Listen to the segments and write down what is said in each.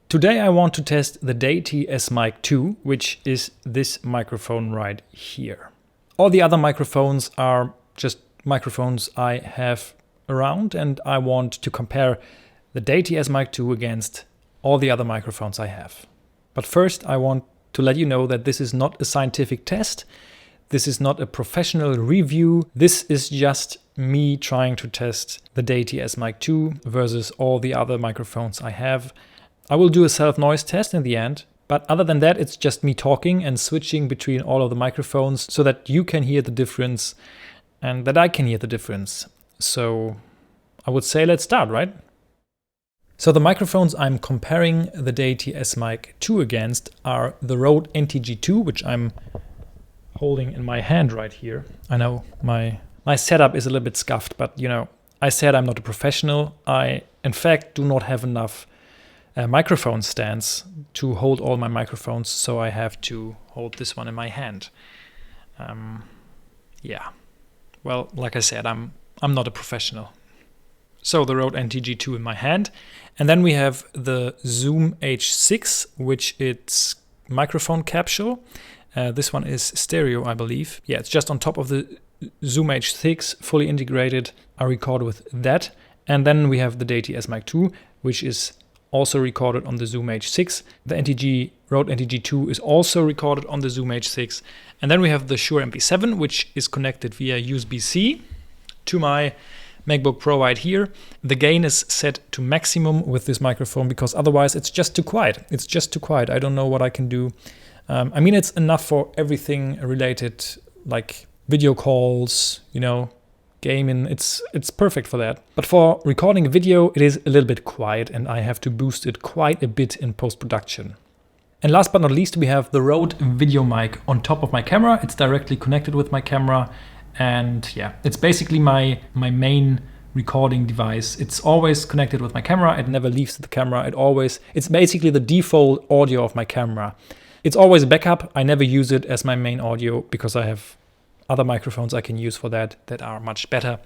Today I want to test the DEITY S-Mic 2, which is this microphone right here. All the other microphones are just microphones I have around, and I want to compare the DEITY S-Mic 2 against all the other microphones I have. But first I want to let you know that this is not a scientific test. This is not a professional review. This is just me trying to test the DEITY S-Mic 2 versus all the other microphones I have. I will do a self-noise test in the end, but other than that, it's just me talking and switching between all of the microphones so that you can hear the difference and that I can hear the difference. So I would say let's start, right? So the microphones I'm comparing the DEITY S-Mic 2 against are the Rode NTG-2, which I'm holding in my hand right here. I know my setup is a little bit scuffed, but you know, I said I'm not a professional. I, in fact, do not have enough microphone stands to hold all my microphones, so I have to hold this one in my hand. Yeah, well, like I said, I'm not a professional. So the Rode NTG-2 in my hand, and then we have the Zoom H6, which is microphone capsule. This one is stereo, I believe. Yeah, it's just on top of the Zoom H6, fully integrated. I record with that. And then we have the DEITY S-Mic 2, which is also recorded on the Zoom H6. The Rode NTG-2 is also recorded on the Zoom H6. And then we have the Shure MV7, which is connected via USB-C to my MacBook Pro right here. The gain is set to maximum with this microphone because otherwise it's just too quiet. It's just too quiet. I don't know what I can do. I mean, it's enough for everything related, like video calls, you know, gaming. It's perfect for that. But for recording a video, it is a little bit quiet and I have to boost it quite a bit in post-production. And last but not least, we have the Rode video mic on top of my camera. It's directly connected with my camera. And yeah, it's basically my main recording device. It's always connected with my camera. It never leaves the camera. It's basically the default audio of my camera. It's always a backup. I never use it as my main audio because I have other microphones I can use for that are much better.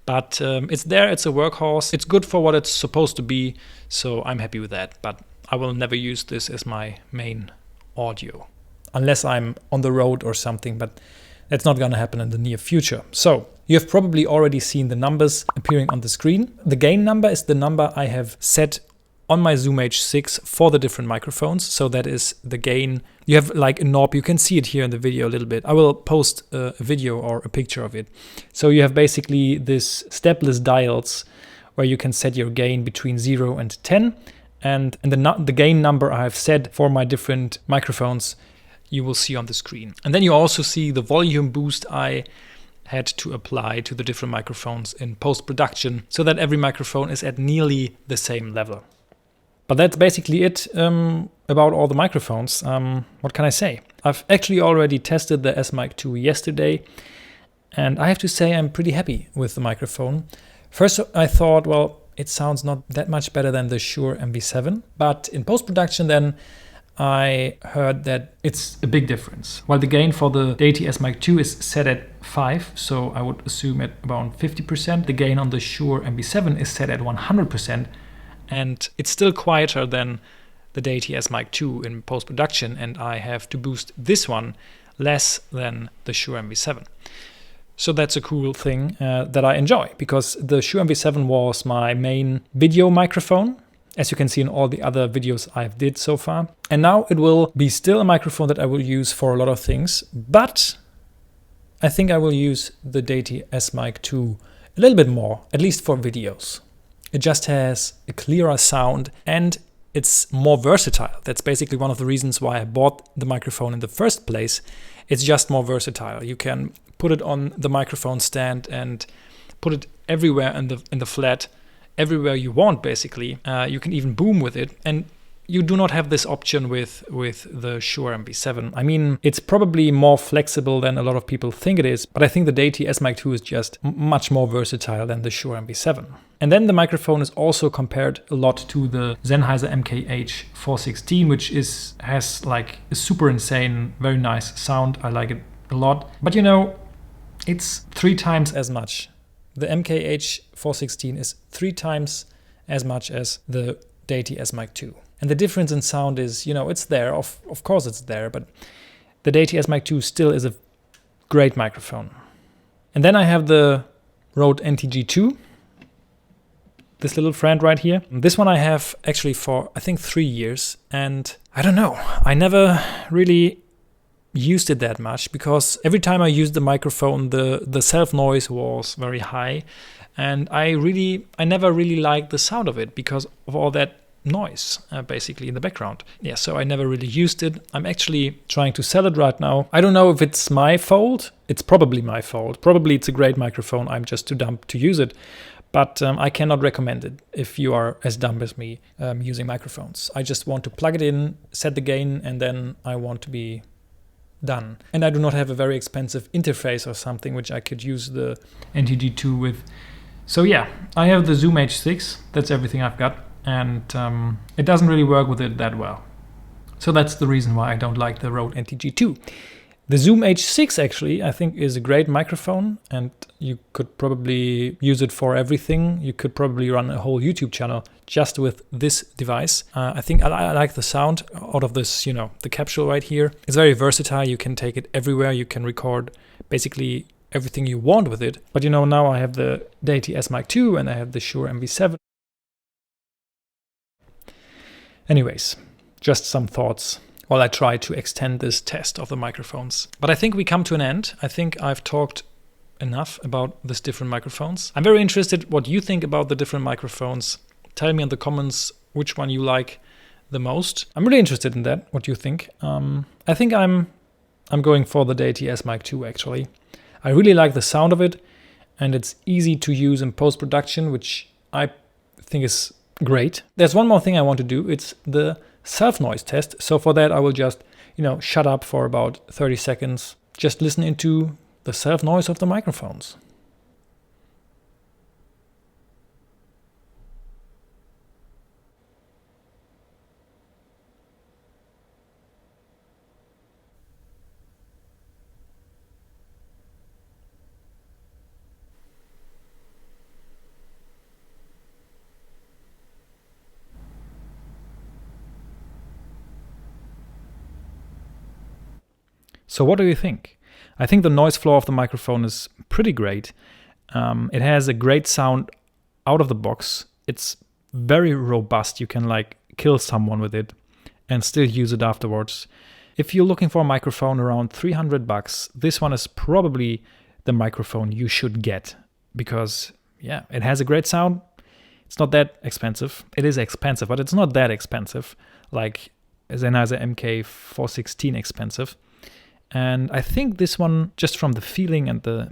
But it's there, it's a workhorse. It's good for what it's supposed to be, so I'm happy with that. But I will never use this as my main audio unless I'm on the road or something, but that's not going to happen in the near future. So you have probably already seen the numbers appearing on the screen. The gain number is the number I have set on my Zoom H6 for the different microphones. So that is the gain. You have like a knob. You can see it here in the video a little bit. I will post a video or a picture of it. So you have basically this stepless dials where you can set your gain between 0 and 10. And the gain number I have set for my different microphones you will see on the screen. And then you also see the volume boost I had to apply to the different microphones in post-production so that every microphone is at nearly the same level. But that's basically it about all the microphones. What can I say? I've actually already tested the S-Mic 2 yesterday, and I have to say I'm pretty happy with the microphone. First, I thought, well, it sounds not that much better than the Shure MV7, but in post-production then I heard that it's a big difference. While the gain for the DEITY S-Mic 2 is set at 5, so I would assume at around 50%, the gain on the Shure MV7 is set at 100%. And it's still quieter than the DEITY S-Mic 2 in post-production, and I have to boost this one less than the Shure MV7. So that's a cool thing that I enjoy, because the Shure MV7 was my main video microphone, as you can see in all the other videos I've did so far. And now it will be still a microphone that I will use for a lot of things, but I think I will use the DEITY S-Mic 2 a little bit more, at least for videos. It just has a clearer sound and it's more versatile. That's basically one of the reasons why I bought the microphone in the first place. It's just more versatile. You can put it on the microphone stand and put it everywhere in the flat, everywhere you want basically. You can even boom with it, and you do not have this option with the Shure MV7. I mean, it's probably more flexible than a lot of people think it is, but I think the DEITY S-Mic 2 is just much more versatile than the Shure MV7. And then the microphone is also compared a lot to the Sennheiser MKH416, which has like a super insane, very nice sound. I like it a lot. But you know, it's 3 times as much. The MKH416 is 3 times as much as the DEITY S-Mic 2. And the difference in sound is, you know, it's there. Of course it's there, but the DEITY S-Mic 2 still is a great microphone. And then I have the Rode NTG-2, this little friend right here. This one I have actually for, I think, 3 years. And I don't know, I never really used it that much because every time I used the microphone, the self noise was very high. And I never really liked the sound of it because of all that noise basically in the background. Yeah, so I never really used it. I'm actually trying to sell it right now. I don't know if it's my fault. It's probably my fault. Probably it's a great microphone. I'm just too dumb to use it. But I cannot recommend it if you are as dumb as me using microphones. I just want to plug it in, set the gain, and then I want to be done. And I do not have a very expensive interface or something which I could use the NTG-2 with. So yeah, I have the Zoom H6. That's everything I've got. And it doesn't really work with it that well. So that's the reason why I don't like the Rode NTG-2. The Zoom H6 actually, I think, is a great microphone, and you could probably use it for everything. You could probably run a whole YouTube channel just with this device. I think I like the sound out of this, you know, the capsule right here. It's very versatile. You can take it everywhere. You can record basically everything you want with it. But you know, now I have the DEITY S-Mic 2 and I have the Shure MV7. Anyways, just some thoughts while I try to extend this test of the microphones. But I think we come to an end. I think I've talked enough about these different microphones. I'm very interested what you think about the different microphones. Tell me in the comments which one you like the most. I'm really interested in that, what you think. I think I'm going for the DEITY S-Mic 2 actually. I really like the sound of it, and it's easy to use in post-production, which I think is great. There's one more thing I want to do. It's the self-noise test. So for that, I will just, you know, shut up for about 30 seconds. Just listen into the self-noise of the microphones. So what do you think? I think the noise floor of the microphone is pretty great. It has a great sound out of the box. It's very robust. You can like kill someone with it and still use it afterwards. If you're looking for a microphone around $300, this one is probably the microphone you should get because yeah, it has a great sound. It's not that expensive. It is expensive, but it's not that expensive like Sennheiser MK416 expensive. And I think this one, just from the feeling and the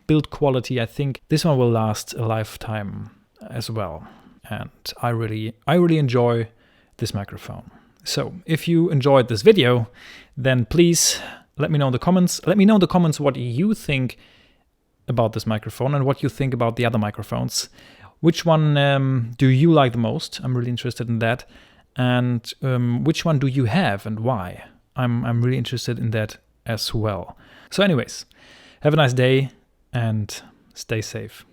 build quality, I think this one will last a lifetime as well. And I really enjoy this microphone. So if you enjoyed this video, then please let me know in the comments. Let me know in the comments what you think about this microphone and what you think about the other microphones. Which one do you like the most? I'm really interested in that. And which one do you have and why? I'm really interested in that as well. So anyways, have a nice day and stay safe.